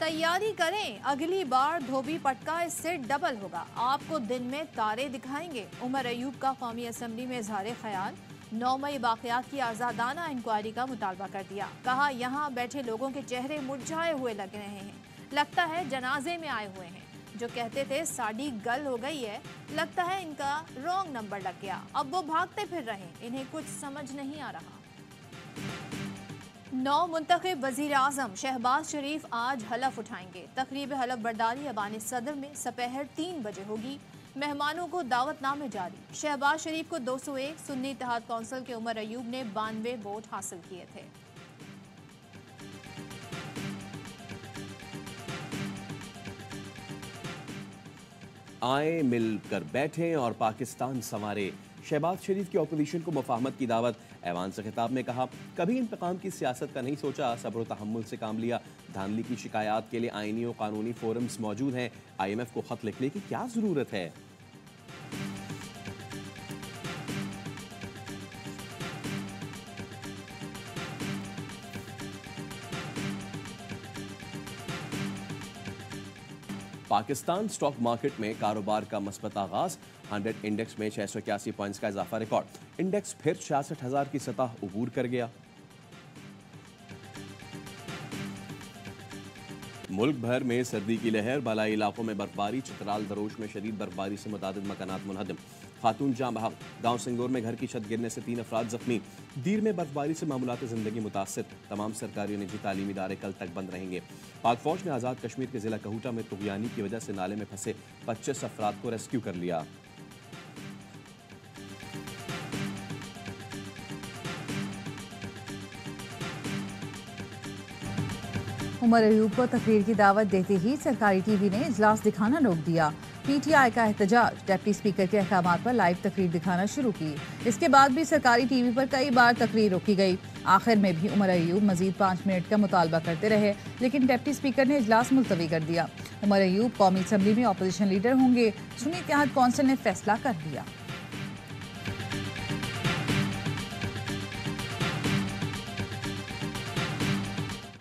तैयारी करें, अगली बार धोबी पटका इससे डबल होगा। आपको दिन में तारे दिखाएंगे। उमर अयूब का कौमी असम्बली में इजहार ख्याल। 9 मई वाकयात की आज़ादाना इंक्वायरी का मुतालबा कर दिया। कहा यहाँ बैठे लोगों के चेहरे मुरझाए हुए लग रहे हैं, लगता है जनाजे में आए हुए हैं। जो कहते थे साड़ी गल हो गई है, लगता है इनका रॉन्ग नंबर लग गया। अब वो भागते फिर रहे, इन्हें कुछ समझ नहीं आ रहा। 9 मुंतखब वज़ीर आज़म शहबाज शरीफ आज हलफ उठाएंगे। तकरीब हलफ बर्दारी अबानी सदर में सपहर 3 बजे होगी। मेहमानों को दावतनामे जारी। शहबाज शरीफ को 201, सुन्नी इत्तेहाद कौंसिल के उमर अयूब ने 92 वोट हासिल किए थे। आए मिलकर बैठें और पाकिस्तान संवारे। शहबाज शरीफ की अपोजिशन को मुफाहमत की दावत। ऐवान से खिताब में कहा, कभी इंतकाम की सियासत का नहीं सोचा, सब्र तहम्मुल से काम लिया। धांधली की शिकायत के लिए आईनी और कानूनी फोरम्स मौजूद हैं। IMF को खत लिखने की क्या जरूरत है। पाकिस्तान स्टॉक मार्केट में कारोबार का मस्बत आगाज। 100 इंडेक्स में 681 पॉइंट्स का इजाफा रिकॉर्ड। इंडेक्स फिर 66,000 की सतह अबूर कर गया। मुल्क भर में सर्दी की लहर। बालाई इलाकों में बर्फबारी। चित्राल दरोश में शदीद बर्फबारी से मुतादिद मकानात मुनहदम। खातून जाँ बहक। गाँव सिंगोर में घर की छत गिरने से 3 अफराद जख्मी। दीर में बर्फबारी से मामूलात जिंदगी मुतासर। तमाम सरकारी और निजी तालीमी इदारे कल तक बंद रहेंगे। पाक फौज ने आज़ाद कश्मीर के जिला कहूटा में तुगयानी की वजह से नाले में फंसे 25 अफराद को रेस्क्यू कर लिया। उमर अयूब को तकरीर की दावत देते ही सरकारी टीवी ने इजलास दिखाना रोक दिया। PTI का एहतजाज। डिप्टी स्पीकर के अहकामात पर लाइव तकरीर दिखाना शुरू की। इसके बाद भी सरकारी टीवी पर कई बार तकरीर रोकी गई। आखिर में भी उमर अयूब मजीद 5 मिनट का मुतालबा करते रहे, लेकिन डिप्टी स्पीकर ने इजलास मुलतवी कर दिया। उमर अयूब कौमी असम्बली में अपोजिशन लीडर होंगे, सुन्नी इत्तेहाद कौंसिल ने फैसला कर दिया।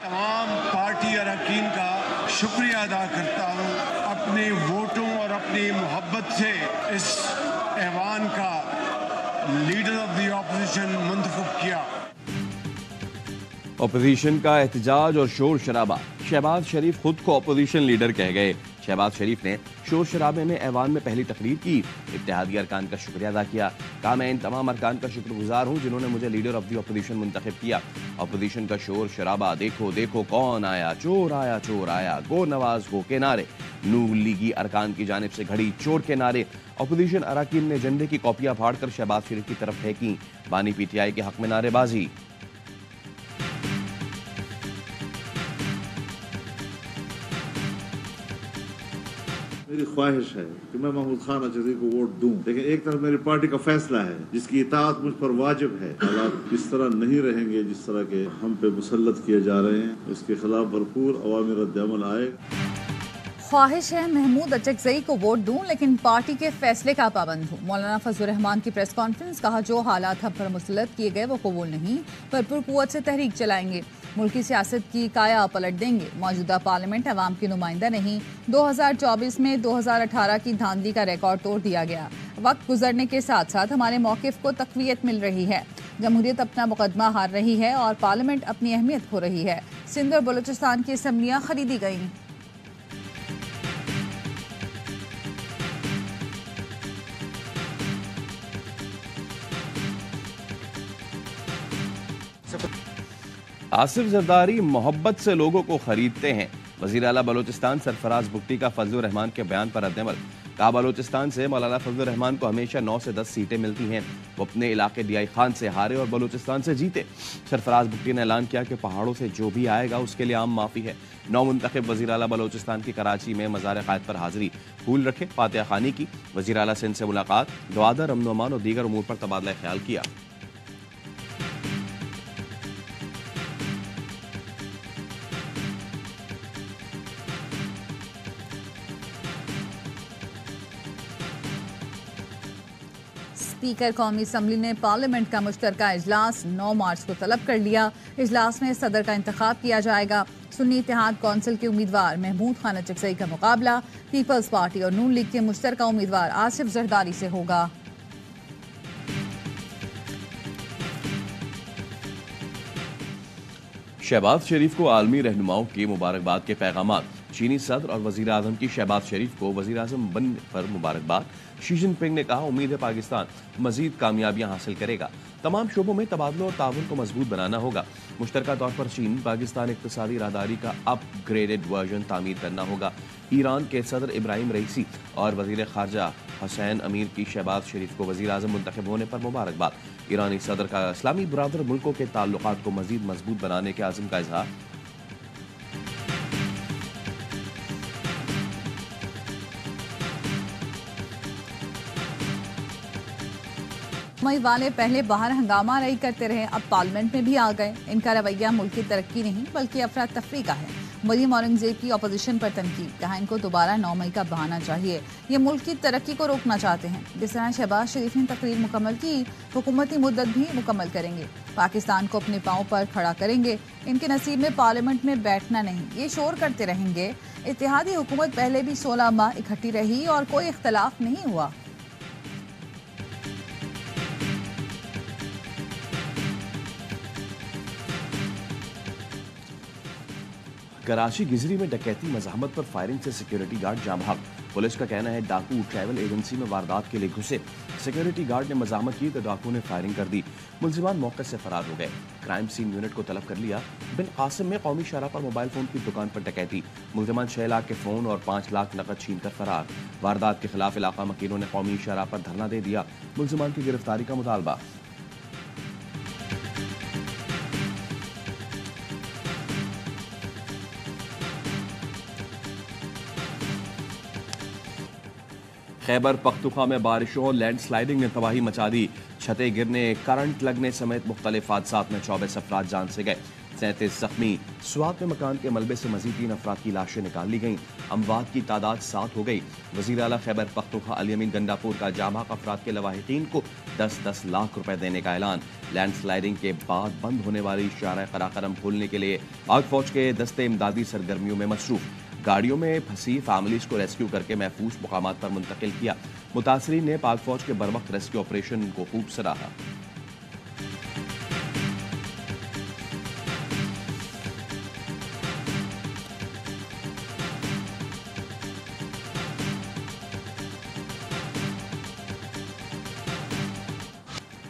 तमाम पार्टी अरकान का शुक्रिया अदा करता हूँ। अपने वोटों और अपनी मोहब्बत से इस ऐवान का लीडर ऑफ द ऑपोजिशन मुंतखब किया। अपोजिशन का एहतजाज और शोर शराबा। शहबाज शरीफ खुद को अपोजिशन लीडर कह गए। शहबाज शरीफ ने शोर शराबे में ऐवान में पहली तकरीर की। इत्तेहादी अरकान का शुक्रिया अदा किया। कहा, मैं इन तमाम अरकान का शुक्रगुजार हूँ जिन्होंने मुझे लीडर ऑफ द अपोजिशन मुंतखब किया। अपोजिशन का शोर शराबा, देखो देखो कौन आया, चोर आया, गो नवाज गो के नारे। नून लीगी अरकान की जानिब से घड़ी चोर के नारे। अपोजिशन अरकान ने झंडे की कॉपियां फाड़कर शहबाज शरीफ की तरफ फेंकी। बानी PTI के हक में नारेबाजी। मेरी ख्वाहिश है कि मैं महमूद खान अजहरी को वोट दूं, लेकिन एक तरफ मेरी पार्टी का फैसला है जिसकी इताअत मुझ पर वाजिब है। हालात इस तरह नहीं रहेंगे जिस तरह के हम पे मुसल्लत किए जा रहे हैं। इसके खिलाफ भरपूर अवामी रद्द-ए-अमल आए। ख्वाहिश है महमूद अचकजई को वोट दूं, लेकिन पार्टी के फैसले का पाबंद हूं। मौलाना फजलुर रहमान की प्रेस कॉन्फ्रेंस। कहा, जो हालात हम पर मुसल्लत किए गए वो कबूल नहीं, भरपूर कुव्वत से तहरीक चलाएंगे। मुल्की सियासत की काया पलट देंगे। मौजूदा पार्लियामेंट अवाम की नुमाइंदा नहीं। 2024 में 2018 की धांधली का रिकॉर्ड तोड़ दिया गया। वक्त गुजरने के साथ साथ हमारे मौकिफ को तकवीयत मिल रही है। जमहूरियत अपना मुकदमा हार रही है और पार्लियामेंट अपनी अहमियत खो रही है। सिंध और बलूचिस्तान की असम्बलियाँ खरीदी गईं। आसिफ जरदारी मोहब्बत से लोगों को खरीदते हैं। वजीर आला बलोचिस्तान सरफराज भुट्टी का फजलुर रहमान के बयान पर रद्द-ए-अमल। कहा, बलोचिस्तान से मौलाना फजलुर रहमान को हमेशा 9 से 10 सीटें मिलती हैं। वो अपने इलाके DI खान से हारे और बलोचिस्तान से जीते। सरफराज भुट्टी ने ऐलान किया कि पहाड़ों से जो भी आएगा उसके लिए आम माफी है। 9 मुंतखब वजीर आला बलोचिस्तान की कराची में मज़ार क़ायद पर हाजिरी। फूल रखे, फातिहा खानी की। वजीर आला सिंध से मुलाकात। दुआदर, अमन व अमान और दीगर उमूर पर तबादला ख्याल किया। स्पीकर कौमी असम्बली ने पार्लियामेंट का मुश्तरका इजलास 9 मार्च को तलब कर लिया। इजलास में सदर का इंतखाब किया जाएगा। सुन्नी इत्तेहाद कौंसिल के उम्मीदवार महमूद खान अचकजई का मुकाबला पीपल्स पार्टी और नून लीग के मुश्तरका उम्मीदवार आसिफ जरदारी से होगा। शहबाज शरीफ को आलमी रहनुमाओं के मुबारकबाद के पैगामात। चीनी सदर और वजीर आजम की शहबाज शरीफ को वजीर आजम बनने पर मुबारकबाद। शी जिनपिंग ने कहा, उम्मीद है पाकिस्तान मजीद कामयाबियां हासिल करेगा। तमाम शोबों में तबादलों और ताउन को मजबूत बनाना होगा। मुश्तरका तौर पर चीन पाकिस्तान इक्तिसादी राहदारी का अपग्रेडेड वर्जन तामीर करना होगा। ईरान के सदर इब्राहिम रईसी और वजीर खारजा हुसैन अमीर की शहबाज शरीफ को वजीर आजम मुंतखब होने पर मुबारकबाद। ईरानी सदर का इस्लामी बरादर मुल्कों के ताल्लुकात को मजीद मजबूत बनाने के आज़म का इजहार। मई वाले पहले बाहर हंगामा रही करते रहे, अब पार्लियामेंट में भी आ गए। इनका रवैया मुल्क की तरक्की नहीं बल्कि अफरा तफरी का है। मरीम औरंगजेब की अपोजिशन पर तनकीद, कहा इनको दोबारा 9 मई का बहाना चाहिए। ये मुल्क की तरक्की को रोकना चाहते हैं। जिस तरह शहबाज शरीफ ने तकरीर मुकम्मल की, हुकूमती मुद्दत भी मुकम्मल करेंगे। पाकिस्तान को अपने पाँव पर खड़ा करेंगे। इनके नसीब में पार्लियामेंट में बैठना नहीं, ये शोर करते रहेंगे। इत्तेहादी हुकूमत पहले भी 16 माह इकट्ठी रही और कोई इख्तलाफ नहीं हुआ। कराची गिजरी में डकैती मज़ाहमत पर फायरिंग से सिक्योरिटी गार्ड जाम भाग। पुलिस का कहना है डाकू ट्रैवल एजेंसी में वारदात के लिए घुसे। सिक्योरिटी गार्ड ने मज़ाहमत की तो डाकू ने फायरिंग कर दी। मुलजिमान मौके से फरार हो गए। क्राइम सीन यूनिट को तलब कर लिया। बिन कासिम में कौमी शरह पर मोबाइल फोन की दुकान पर डकैती। मुलजिमान 6 लाख के फोन और 5 लाख नकद छीन कर फरार। वारदात के खिलाफ इलाका मकीनों ने कौमी शरह पर धरना दे दिया। मुलजिमान की गिरफ्तारी का मुतालबा। खैबर पख्तूनख्वा में बारिशों और लैंडस्लाइडिंग ने तबाही मचा दी। छतें गिरने, करंट लगने समेत मुख्तलिफ हादसात में 24 अफराद जान से गए, 37 जख्मी। स्वात में मकान के मलबे से मजीद 3 अफराद की लाशें निकाल ली गईं। अमवात की तादाद 7 हो गई। वज़ीर आला खैबर पख्तूनख्वा अली अमीन गंडापुर का जामा अफराद के लवाहिकीन को 10-10 लाख रुपए देने का ऐलान। लैंडस्लाइडिंग के बाद बंद होने वाली शारा कराकरम खोलने के लिए पाक फौज के दस्ते इमदादी सरगर्मियों में मसरूफ। गाड़ियों में फंसी फैमिलीज को रेस्क्यू करके महफूज मुकामात पर मुंतकिल किया। मुतासरीन ने पाक फौज के बरवक्त रेस्क्यू ऑपरेशन को खूब सराहा।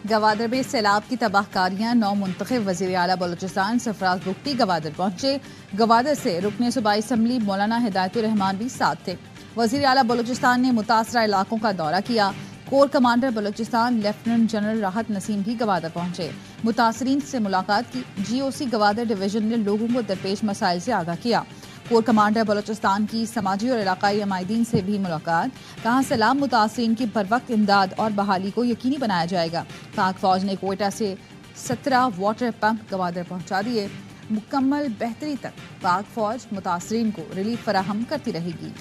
गवादर में सैलाब की तबाहकारियां। 9 मुंतखब वज़ीर आला बलूचिस्तान सरफराज बुगटी गवादर पहुंचे। गवादर से रुकने सूबाई असम्बली मौलाना हिदायतुर रहमान भी साथ थे। वज़ीर आला बलूचिस्तान ने मुतासरा इलाकों का दौरा किया। Core commander Balochistan lieutenant general राहत नसीम भी गवादर पहुंचे। मुतासरीन से मुलाकात की। GOC गवादर डिवीजन ने लोगों को दरपेश मसाइल से आगाह किया। कोर कमांडर बलूचिस्तान की समाजी और इलाकाई अमायदीन से भी मुलाकात। कहा सैलाब मुतासरीन की बरवक्त इमदाद और बहाली को यकीनी बनाया जाएगा। पाक फौज ने कोयटा से 17 वाटर पंप गवादर पहुंचा दिए। मुकम्मल बेहतरी तक पाक फौज मुतासरीन को रिलीफ फराहम करती रहेगी।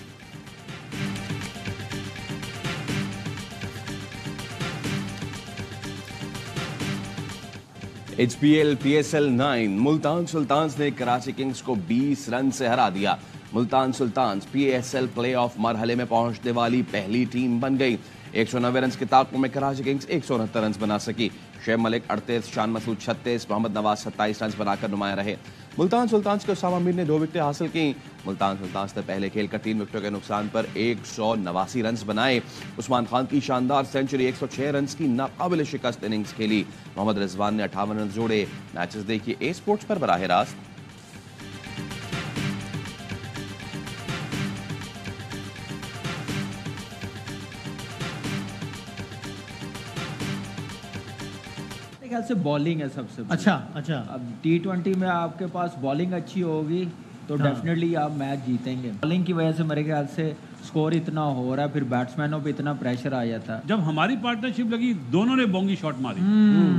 HPL PSL 9 मुल्तान सुल्तान्स ने कराची किंग्स को 20 रन से हरा दिया। मुल्तान सुल्तान्स PSL प्लेऑफ मरहले में पहुंचने वाली पहली टीम बन गई। 190 रन के ताक़ुब में कराची किंग्स 169 रन बना सकी। शेब मलिक 38, शान मसूद 36, मोहम्मद नवाज 27 रन बनाकर नुमाया रहे। मुल्तान सुल्तान्स के उसामा मीर ने 2 विकेटें हासिल की। मुल्तान सुल्तान्स ने पहले खेल कर 3 विकेटों के नुकसान पर 189 रन बनाए। उस्मान खान की शानदार सेंचुरी 106 रन की नाकाबिल शिकस्त इनिंग्स खेली। मोहम्मद रिजवान ने 58 रन जोड़े। मैचेस देखिए ए स्पोर्ट्स पर बराह रास्त। ख्याल से बॉलिंग है सबसे बड़ी। अच्छा अब T20 में आपके पास बॉलिंग अच्छी होगी तो डेफिनेटली आप मैच जीतेंगे। बॉलिंग की वजह से मेरे ख्याल से स्कोर इतना हो रहा है, फिर बैट्समैनों पे इतना प्रेशर आ जाता है। जब हमारी पार्टनरशिप लगी दोनों ने बोंगी शॉट मारी,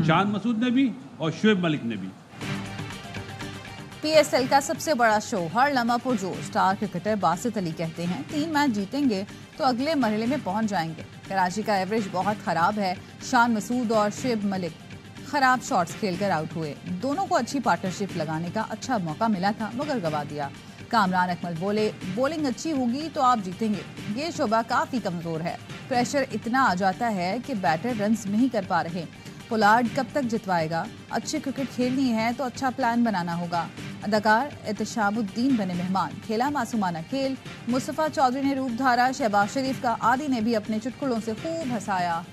शान मसूद ने भी और शुएब मलिक ने भी। PSL का सबसे बड़ा शो हर लम्हा पुरजोर। स्टार क्रिकेटर बासित अली कहते हैं 3 मैच जीतेंगे तो अगले मरहले में पहुंच जाएंगे। कराची का एवरेज बहुत खराब है। शान मसूद और शुएब मलिक खराब शॉट्स खेलकर आउट हुए। दोनों को अच्छी पार्टनरशिप लगाने का अच्छा मौका मिला था मगर गंवा दिया। कामरान अकमल बोले, बॉलिंग अच्छी होगी तो आप जीतेंगे। ये शोबा काफी कमजोर है, प्रेशर इतना आ जाता है कि बैटर रन्स नहीं कर पा रहे। पोलार्ड कब तक जितवाएगा? अच्छी क्रिकेट खेलनी है तो अच्छा प्लान बनाना होगा। अदाकार एहतशामुद्दीन बने मेहमान। खेला मासूमाना खेल। मुस्तफा चौधरी ने रूप धारा। शहबाज शरीफ का आदि ने भी अपने चुटकुलों से खूब हंसाया।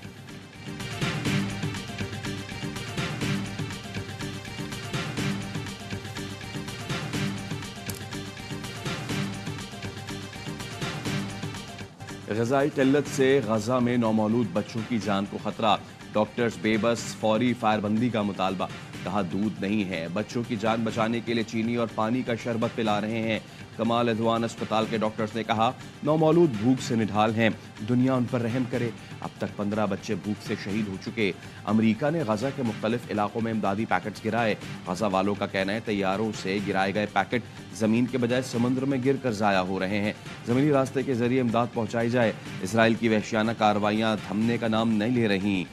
ग़ज़ाई क़िल्लत से गजा में नौमौलूद बच्चों की जान को खतरा। डॉक्टर्स बेबस, फौरी फायरबंदी का मुतालबा। कहा दूध नहीं है, बच्चों की जान बचाने के लिए चीनी और पानी का शरबत पिला रहे हैं। कमाल अदवान अस्पताल के डॉक्टर्स ने कहा नौमौलूद भूख से निढाल हैं, दुनिया उन पर रहम करे। अब तक 15 बच्चे भूख से शहीद हो चुके। अमेरिका ने गजा के मुख्तलिफ इलाकों में इमदादी पैकेट्स गिराए। गजा वालों का कहना है तैयारों से गिराए गए पैकेट जमीन के बजाय समुद्र में गिर कर जाया हो रहे हैं। जमीनी रास्ते के जरिए इमदाद पहुंचाई जाए। इसराइल की वहशियाना कार्रवाइयां थमने का नाम नहीं ले रही।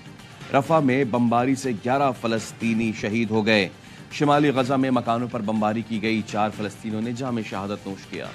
रफा में बमबारी से 11 फ़लस्तीनी शहीद हो गए। शिमाली गजा में मकानों पर बमबारी की गई। 4 फ़लस्तीनियों ने जाम शहादत नोश किया।